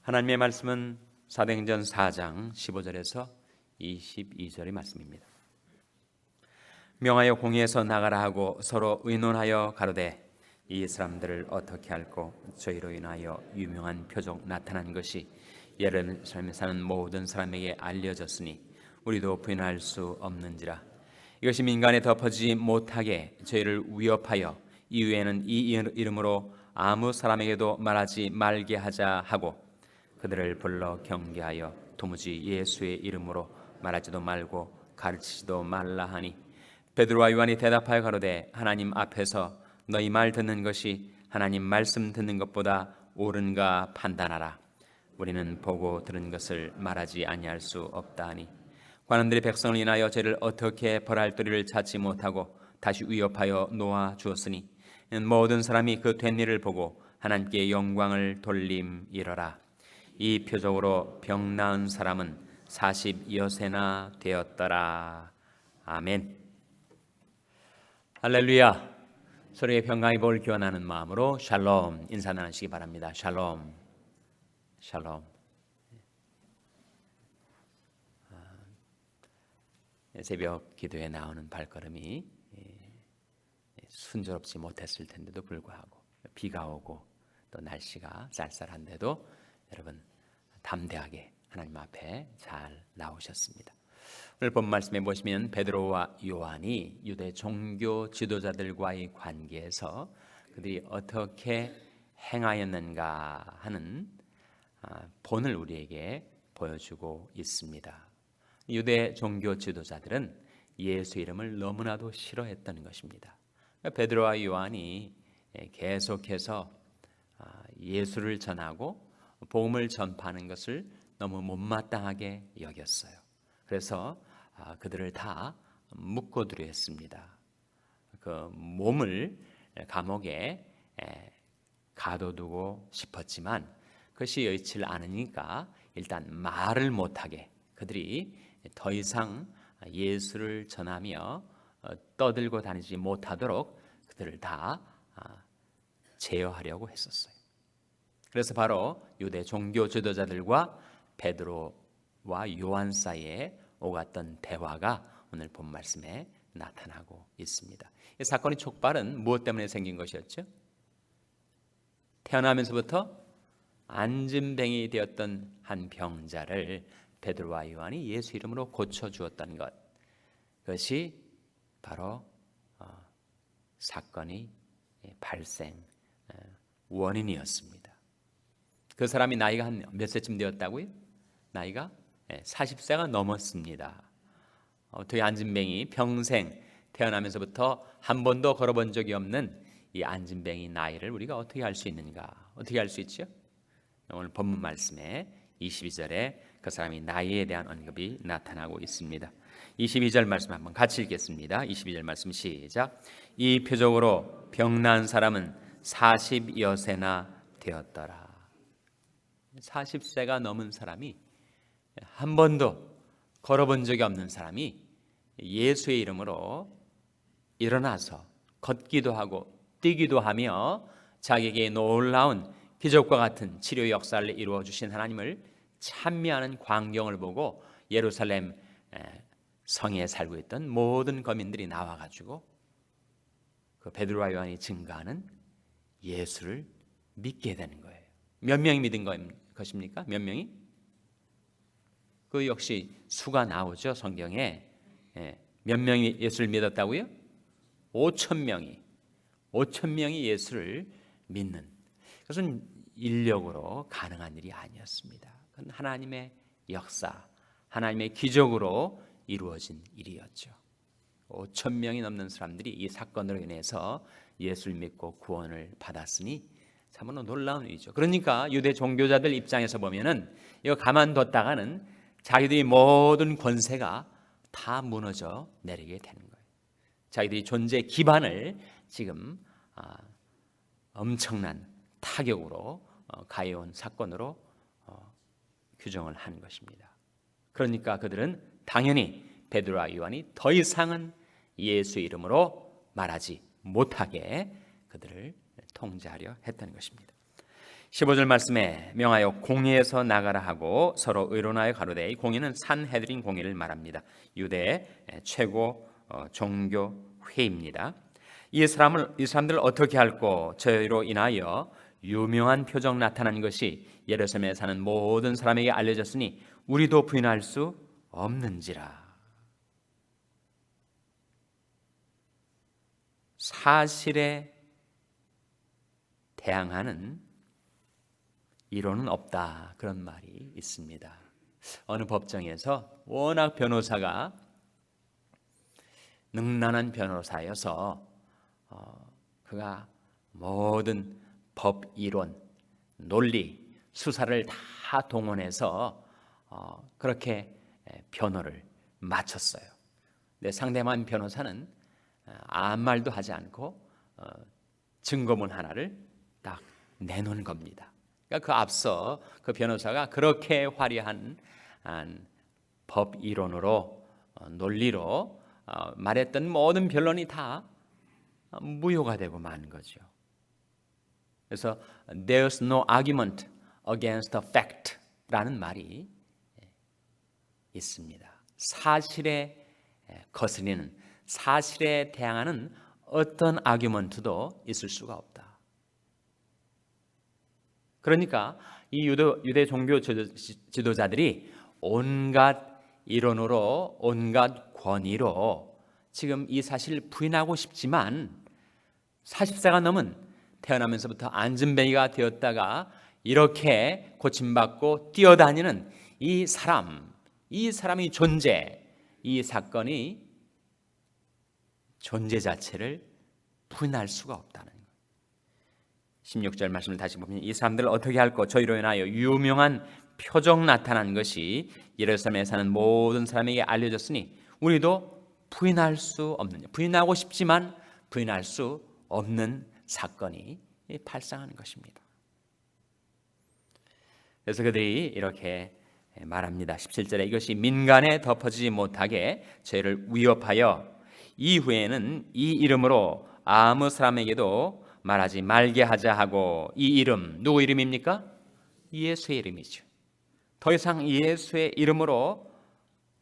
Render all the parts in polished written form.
하나님의 말씀은 사도행전 4장 15절에서 22절의 말씀입니다. 명하여 공회에서 나가라 하고 서로 의논하여 가로되 이 사람들을 어떻게 할꼬 저희로 인하여 유명한 표적 나타난 것이 예루살렘에 사는 모든 사람에게 알려졌으니 우리도 부인할 수 없는지라. 이것이 민간에 덮어지지 못하게 저희를 위협하여 이후에는 이 이름으로 아무 사람에게도 말하지 말게 하자 하고 그들을 불러 경계하여 도무지 예수의 이름으로 말하지도 말고 가르치지도 말라 하니 베드로와 요한이 대답하여 가로되 하나님 앞에서 너희 말 듣는 것이 하나님 말씀 듣는 것보다 옳은가 판단하라. 우리는 보고 들은 것을 말하지 아니할 수 없다 하니 관원들이 백성을 인하여 저를 어떻게 벌할 도리를 찾지 못하고 다시 위협하여 놓아 주었으니 모든 사람이 그 된 일을 보고 하나님께 영광을 돌림이러라. 이 표적으로 병 나은 사람은 40여세나 되었더라. 아멘. 할렐루야. 서로의 평강의 복을 기원하는 마음으로 샬롬 인사 나누시기 바랍니다. 샬롬. 샬롬. 새벽 기도에 나오는 발걸음이 순조롭지 못했을 텐데도 불구하고 비가 오고 또 날씨가 쌀쌀한데도 여러분 담대하게 하나님 앞에 잘 나오셨습니다. 오늘 본 말씀에 보시면 베드로와 요한이 유대 종교 지도자들과의 관계에서 그들이 어떻게 행하였는가 하는 본을 우리에게 보여주고 있습니다. 유대 종교 지도자들은 예수 이름을 너무나도 싫어했던 것입니다. 베드로와 요한이 계속해서 예수를 전하고 복음을 전파하는 것을 너무 못마땅하게 여겼어요. 그래서 그들을 다 묶어두려 했습니다. 그 몸을 감옥에 가둬두고 싶었지만 그것이 여의치 않으니까 일단 말을 못하게 그들이 더 이상 예수를 전하며 떠들고 다니지 못하도록 그들을 다 제어하려고 했었어요. 그래서 바로 유대 종교 지도자들과 베드로와 요한 사이에 오갔던 대화가 오늘 본 말씀에 나타나고 있습니다. 이 사건의 촉발은 무엇 때문에 생긴 것이었죠? 태어나면서부터 안진뱅이 되었던 한 병자를 베드로와 요한이 예수 이름으로 고쳐주었던 것, 그것이 바로 사건의 발생 원인이었습니다. 그 사람이 나이가 한 몇 세쯤 되었다고요? 나이가 40세가 넘었습니다. 어떻게 안진뱅이 평생 태어나면서부터 한 번도 걸어본 적이 없는 이 안진뱅이 나이를 우리가 어떻게 알 수 있는가? 어떻게 알 수 있죠? 오늘 본문 말씀에 22절에 그 사람이 나이에 대한 언급이 나타나고 있습니다. 22절 말씀 한번 같이 읽겠습니다. 22절 말씀 시작. 이 표적으로 병 나은 사람은 40여세나 되었더라. 40세가 넘은 사람이 한 번도 걸어본 적이 없는 사람이 예수의 이름으로 일어나서 걷기도 하고 뛰기도 하며 자기에게 놀라운 기적과 같은 치료 역사를 이루어 주신 하나님을 찬미하는 광경을 보고 예루살렘 성에 살고 있던 모든 거민들이 나와가지고 그 베드로와 요한이 증거하는 예수를 믿게 되는 거예요. 몇 명이 믿은 것입니까? 몇 명이? 그 역시 수가 나오죠, 성경에. 몇 명이 예수를 믿었다고요? 5,000명이 예수를 믿는. 그것은 인력으로 가능한 일이 아니었습니다. 그건 하나님의 역사, 하나님의 기적으로 이루어진 일이었죠. 5,000명이 넘는 사람들이 이 사건으로 인해서 예수를 믿고 구원을 받았으니 참으로 놀라운 일이죠. 그러니까 유대 종교자들 입장에서 보면은 이거 가만뒀다가는 자기들이 모든 권세가 다 무너져 내리게 되는 거예요. 자기들이 존재 기반을 지금 엄청난 타격으로 가해온 사건으로 규정을 한 것입니다. 그러니까 그들은 당연히 베드로와 요한이 더 이상은 예수 이름으로 말하지 못하게 그들을 통제하려 했던 것입니다. 15절 말씀에 명하여 공회에서 나가라 하고 서로 의논하여 가로되, 이 공회는 산헤드린 공회를 말합니다. 유대의 최고 종교 회의입니다. 이 사람들 어떻게 할꼬? 저희로 인하여 유명한 표적 나타난 것이 예루살렘에 사는 모든 사람에게 알려졌으니 우리도 부인할 수 없는지라. 사실에 대항하는 이론은 없다, 그런 말이 있습니다. 어느 법정에서 워낙 변호사가 능란한 변호사여서 그가 모든 법 이론, 논리, 수사를 다 동원해서 그렇게 변호를 마쳤어요. 근데 상대방 변호사는 아무 말도 하지 않고 증거문 하나를 딱 내놓은 겁니다. 그러니까 그 앞서 그 변호사가 그렇게 화려한 법 이론으로 논리로 말했던 모든 변론이 다 무효가 되고 만 거죠. 그래서 there's no argument against the fact라는 말이 있습니다. 사실에 거스리는, 사실에 대항하는 어떤 아규먼트도 있을 수가 없다. 그러니까 이 유대 종교 지도자들이 온갖 이론으로, 온갖 권위로 지금 이 사실을 부인하고 싶지만 40세가 넘은, 태어나면서부터 안진뱅이가 되었다가 이렇게 고침받고 뛰어다니는 이 사람의 존재, 이 사건이 존재 자체를 부인할 수가 없다는 거예요. 16절 말씀을 다시 보면 이 사람들 어떻게 할꼬? 저희로 인하여 유명한 표적 나타난 것이 예루살렘에 사는 모든 사람에게 알려졌으니 우리도 부인할 수 없느냐. 부인하고 싶지만 부인할 수 없는 사건이 발생하는 것입니다. 그래서 그들이 이렇게 말합니다. 17절에 이것이 민간에 덮어지지 못하게 저희를 위협하여 이후에는 이 이름으로 아무 사람에게도 말하지 말게 하자 하고, 이 이름 누구 이름입니까? 예수의 이름이죠. 더 이상 예수의 이름으로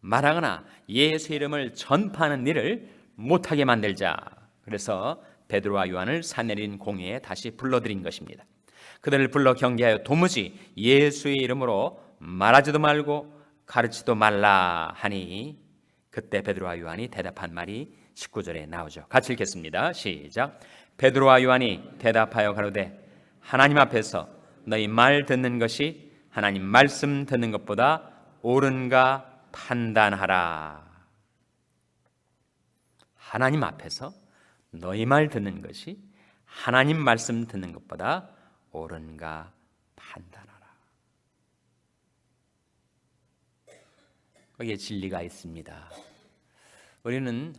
말하거나 예수의 이름을 전파하는 일을 못하게 만들자. 그래서 베드로와 요한을 산헤드린 공회에 다시 불러들인 것입니다. 그들을 불러 경계하여 도무지 예수의 이름으로 말하지도 말고 가르치도 말라 하니, 그때 베드로와 요한이 대답한 말이 19절에 나오죠. 같이 읽겠습니다. 시작. 베드로와 요한이 대답하여 가로되, 하나님 앞에서 너희 말 듣는 것이 하나님 말씀 듣는 것보다 옳은가 판단하라. 하나님 앞에서 너희 말 듣는 것이 하나님 말씀 듣는 것보다 옳은가 판단하라. 거기에 진리가 있습니다. 우리는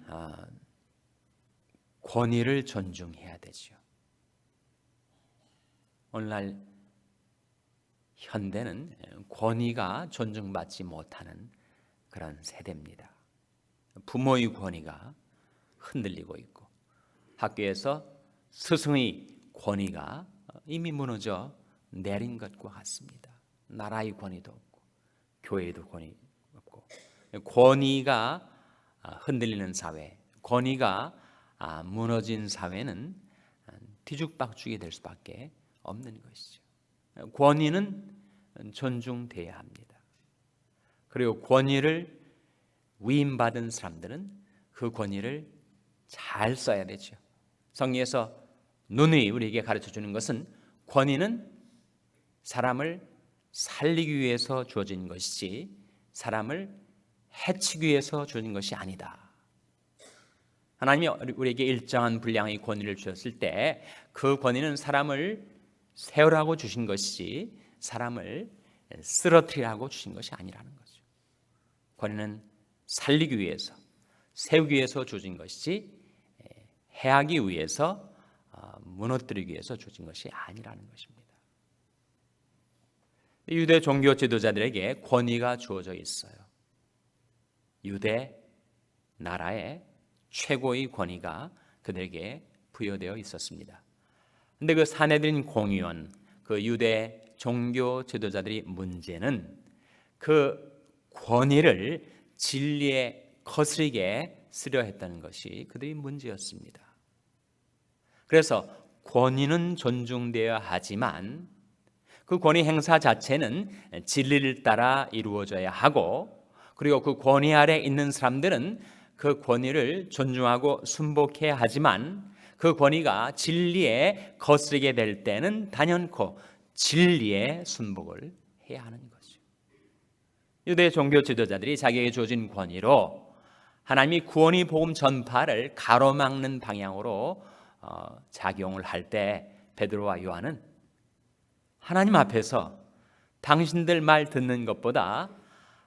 권위를 존중해야 되죠. 오늘날 현대는 권위가 존중받지 못하는 그런 세대입니다. 부모의 권위가 흔들리고 있고, 학교에서 스승의 권위가 이미 무너져 내린 것과 같습니다. 나라의 권위도 없고 교회에도 권위 없고, 권위가 흔들리는 사회, 권위가 무너진 사회는 뒤죽박죽이 될 수밖에 없는 것이죠. 권위는 존중돼야 합니다. 그리고 권위를 위임받은 사람들은 그 권위를 잘 써야 되죠. 성경에서 누누이 우리에게 가르쳐 주는 것은 권위는 사람을 살리기 위해서 주어진 것이지 사람을 해치기 위해서 주어진 것이 아니다. 하나님이 우리에게 일정한 분량의 권위를 주셨을 때 그 권위는 사람을 세우라고 주신 것이지 사람을 쓰러뜨리라고 주신 것이 아니라는 거죠. 권위는 살리기 위해서, 세우기 위해서 주어진 것이지 해하기 위해서, 무너뜨리기 위해서 주어진 것이 아니라는 것입니다. 유대 종교 지도자들에게 권위가 주어져 있어요. 유대 나라의 최고의 권위가 그들에게 부여되어 있었습니다. 그런데 그 산헤드린 공의원, 그 유대 종교 지도자들이 문제는 그 권위를 진리에 거스르게 쓰려 했다는 것이 그들의 문제였습니다. 그래서 권위는 존중되어야 하지만 그 권위 행사 자체는 진리를 따라 이루어져야 하고, 그리고 그 권위 아래 있는 사람들은 그 권위를 존중하고 순복해야 하지만 그 권위가 진리에 거스르게 될 때는 단연코 진리에 순복을 해야 하는 거죠. 유대 종교 지도자들이 자기에게 주어진 권위로 하나님이 구원의 복음 전파를 가로막는 방향으로 작용을 할 때 베드로와 요한은 하나님 앞에서 당신들 말 듣는 것보다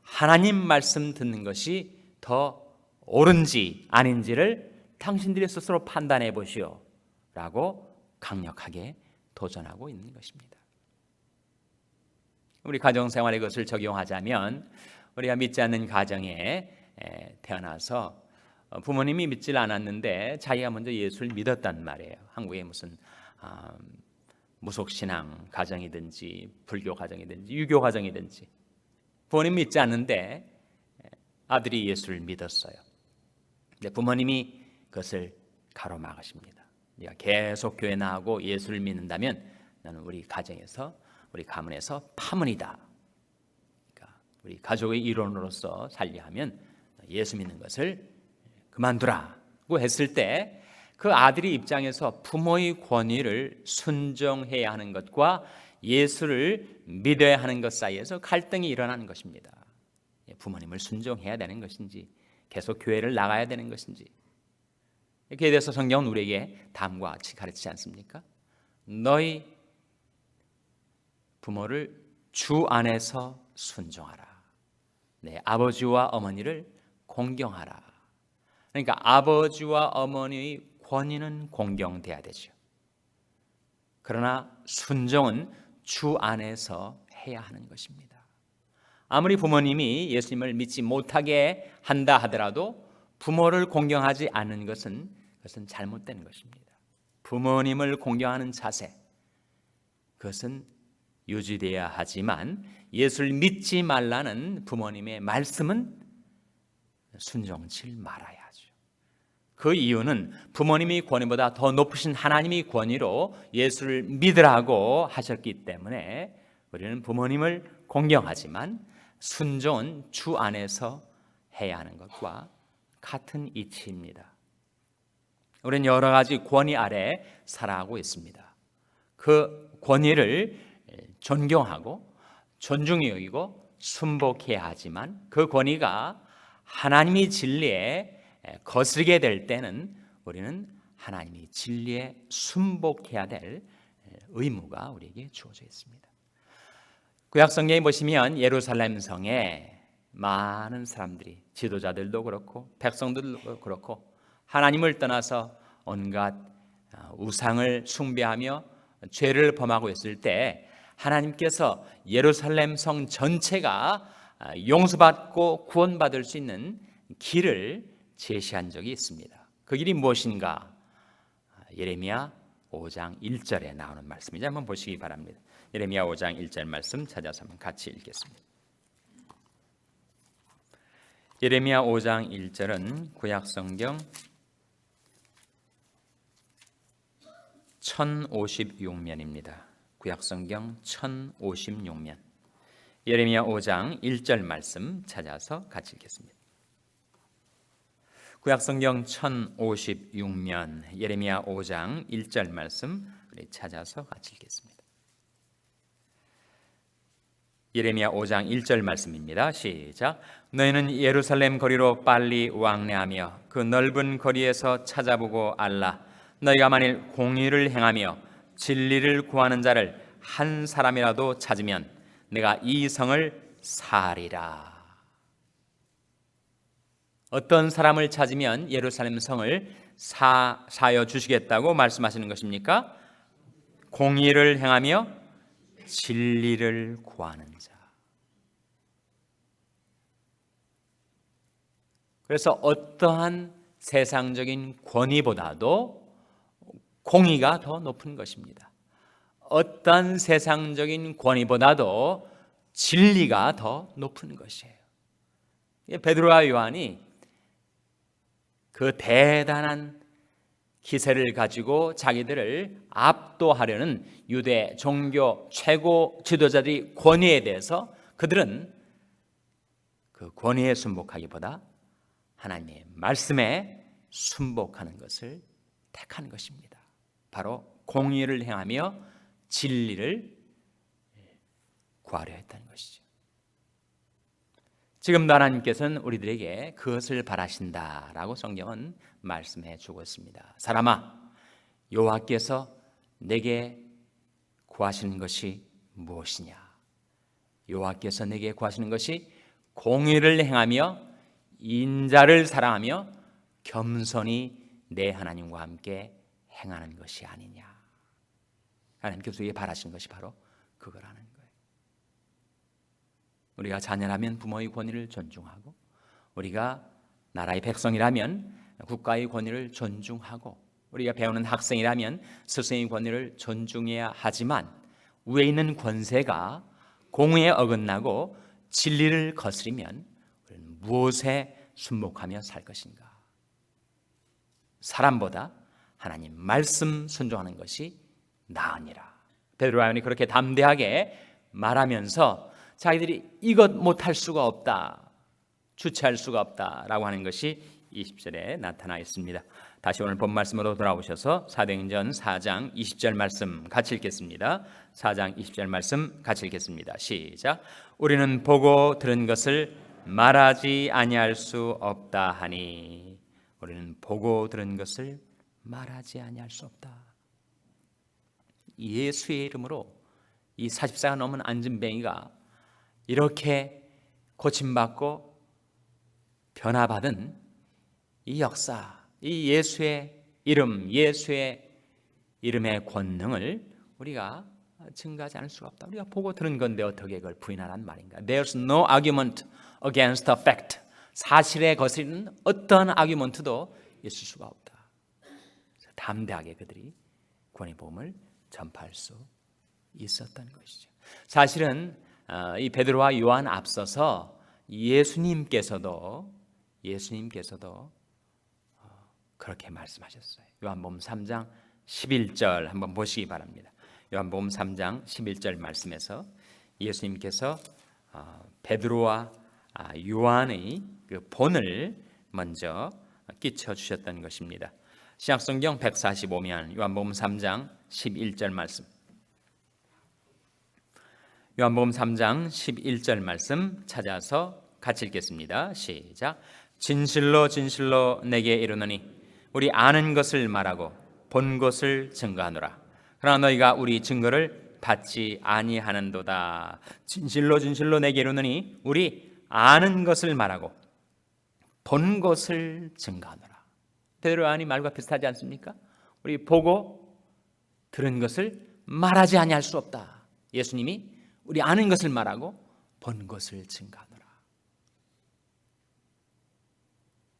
하나님 말씀 듣는 것이 더 옳은지 아닌지를 당신들이 스스로 판단해 보시오 라고 강력하게 도전하고 있는 것입니다. 우리 가정생활에 그것을 적용하자면, 우리가 믿지 않는 가정에 태어나서 부모님이 믿질 않았는데 자기가 먼저 예수를 믿었단 말이에요. 한국에 무슨 무속신앙 가정이든지 불교 가정이든지 유교 가정이든지 부모님 믿지 않는데 아들이 예수를 믿었어요. 근데 부모님이 그것을 가로막으십니다. 네가 계속 교회 나가고 예수를 믿는다면 나는 우리 가정에서, 우리 가문에서 파문이다. 그러니까 우리 가족의 일원으로서 살려 하면 예수 믿는 것을 그만두라고 했을 때 그 아들의 입장에서 부모의 권위를 순종해야 하는 것과 예수를 믿어야 하는 것 사이에서 갈등이 일어나는 것입니다. 부모님을 순종해야 되는 것인지 계속 교회를 나가야 되는 것인지, 이렇게 대해서 성경은 우리에게 다음과 같이 가르치지 않습니까? 너희 부모를 주 안에서 순종하라. 내 아버지와 어머니를 공경하라. 그러니까 아버지와 어머니의 권위는 공경돼야 되죠. 그러나 순종은 주 안에서 해야 하는 것입니다. 아무리 부모님이 예수님을 믿지 못하게 한다 하더라도 부모를 공경하지 않는 것은 잘못된 것입니다. 부모님을 공경하는 자세, 그것은 유지돼야 하지만 예수를 믿지 말라는 부모님의 말씀은 순종치 말아야 하죠. 그 이유는 부모님의 권위보다 더 높으신 하나님의 권위로 예수를 믿으라고 하셨기 때문에 우리는 부모님을 공경하지만 순종은 주 안에서 해야 하는 것과 같은 이치입니다. 우리는 여러 가지 권위 아래 살아가고 있습니다. 그 권위를 존경하고 존중히 여기고 순복해야 하지만 그 권위가 하나님의 진리에 거스르게 될 때는 우리는 하나님의 진리에 순복해야 될 의무가 우리에게 주어져 있습니다. 구약 성경에 보시면 예루살렘 성에 많은 사람들이, 지도자들도 그렇고 백성들도 그렇고 하나님을 떠나서 온갖 우상을 숭배하며 죄를 범하고 있을 때 하나님께서 예루살렘 성 전체가 용서받고 구원받을 수 있는 길을 제시한 적이 있습니다. 그 길이 무엇인가? 예레미야 5장 1절에 나오는 말씀이죠. 한번 보시기 바랍니다. 예레미야 5장 1절 말씀 찾아서 한번 같이 읽겠습니다. 예레미야 5장 1절은 구약 성경 1056면입니다. 구약 성경 1056면. 예레미야 5장 1절 말씀 찾아서 같이 읽겠습니다. 구약 성경 1056면 예레미야 5장 1절 말씀 우리 찾아서 같이 읽겠습니다. 예레미야 5장 1절 말씀입니다. 시작. 너희는 예루살렘 거리로 빨리 왕래하며 그 넓은 거리에서 찾아보고 알라. 너희가 만일 공의를 행하며 진리를 구하는 자를 한 사람이라도 찾으면 내가 이 성을 사하리라. 어떤 사람을 찾으면 예루살렘 성을 사하여 주시겠다고 말씀하시는 것입니까? 공의를 행하며 진리를 구하는 자. 그래서 어떠한 세상적인 권위보다도 공의가 더 높은 것입니다. 어떤 세상적인 권위보다도 진리가 더 높은 것이에요. 베드로와 요한이 그 대단한 기세를 가지고 자기들을 압도하려는 유대 종교 최고 지도자들의 권위에 대해서 그들은 그 권위에 순복하기보다 하나님의 말씀에 순복하는 것을 택한 것입니다. 바로 공의를 행하며 진리를 구하려 했다는 것이죠. 지금도 하나님께서는 우리들에게 그것을 바라신다라고 성경은 말씀해 주고 있습니다. 사람아, 여호와께서 내게 구하시는 것이 무엇이냐? 여호와께서 내게 구하시는 것이 공의를 행하며 인자를 사랑하며 겸손히 내 하나님과 함께 행하는 것이 아니냐. 하나님께서 우리에게 바라시는 것이 바로 그거라는 거예요. 우리가 자녀라면 부모의 권위를 존중하고, 우리가 나라의 백성이라면 국가의 권위를 존중하고, 우리가 배우는 학생이라면 스승의 권위를 존중해야 하지만, 위에 있는 권세가 공의에 어긋나고 진리를 거스리면 우리는 무엇에 순복하며 살 것인가? 사람보다 하나님 말씀 순종하는 것이 나으니라. 베드로와 요한이 그렇게 담대하게 말하면서 자기들이 이것 못할 수가 없다, 주체할 수가 없다라고 하는 것이 20절에 나타나 있습니다. 다시 오늘 본 말씀으로 돌아오셔서 사도행전 4장 20절 말씀 같이 읽겠습니다. 4장 20절 말씀 같이 읽겠습니다. 시작. 우리는 보고 들은 것을 말하지 아니할 수 없다 하니. 우리는 보고 들은 것을 말하지 아니할 수 없다. 예수의 이름으로 이 40세가 넘은 안진뱅이가 이렇게 고침받고 변화받은 이 역사, 이 예수의 이름, 예수의 이름의 권능을 우리가 증가하지 않을 수가 없다. 우리가 보고 들은 건데 어떻게 그걸 부인하라는 말인가? There's no argument against the fact. 사실에 거스리는 어떤 아규먼트도 있을 수가 없다. 담대하게 그들이 구원의 복음을 전파할 수 있었던 것이죠. 사실은 이 베드로와 요한 앞서서 예수님께서도 그렇게 말씀하셨어요. 요한복음 3장 11절 한번 보시기 바랍니다. 요한복음 3장 11절 말씀에서 예수님께서 베드로와 요한의 그 본을 먼저 끼쳐 주셨던 것입니다. 신약성경 145면 요한복음 3장 11절 말씀, 요한복음 3장 11절 말씀 찾아서 같이 읽겠습니다. 시작. 진실로 진실로 내게 이르노니 우리 아는 것을 말하고 본 것을 증거하노라. 그러나 너희가 우리 증거를 받지 아니하는도다. 진실로 진실로 내게 이르노니 우리 아는 것을 말하고 본 것을 증거하노라. 베드로 요한이 말과 비슷하지 않습니까? 우리 보고 들은 것을 말하지 아니할 수 없다. 예수님이 우리 아는 것을 말하고 본 것을 증거하노라.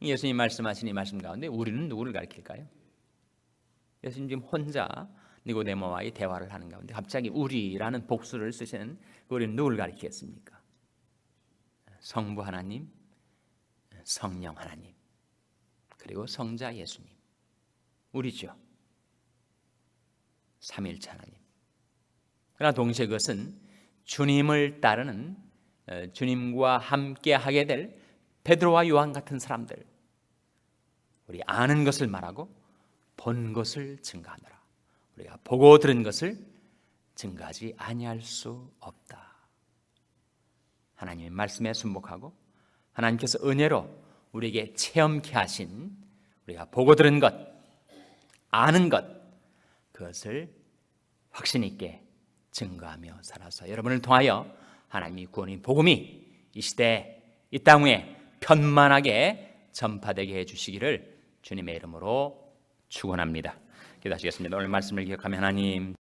예수님 말씀하신 이 말씀 가운데 우리는 누구를 가리킬까요? 예수님 지금 혼자 니고데모와의 대화를 하는 가운데 갑자기 우리라는 복수를 쓰시는 우리는 누구를 가리키겠습니까? 성부 하나님, 성령 하나님, 그리고 성자 예수님, 우리죠. 삼일체 하나님. 그러나 동시에 그것은 주님을 따르는, 주님과 함께 하게 될 베드로와 요한 같은 사람들, 우리 아는 것을 말하고 본 것을 증거하노라. 우리가 보고 들은 것을 증거하지 아니할 수 없다. 하나님의 말씀에 순복하고 하나님께서 은혜로 우리에게 체험케 하신, 우리가 보고 들은 것, 아는 것, 그것을 확신 있게 증거하며 살아서 여러분을 통하여 하나님의 구원의 복음이 이 시대에, 이 땅 위에 편만하게 전파되게 해주시기를 주님의 이름으로 축원합니다. 기도하시겠습니다. 오늘 말씀을 기억하며 하나님,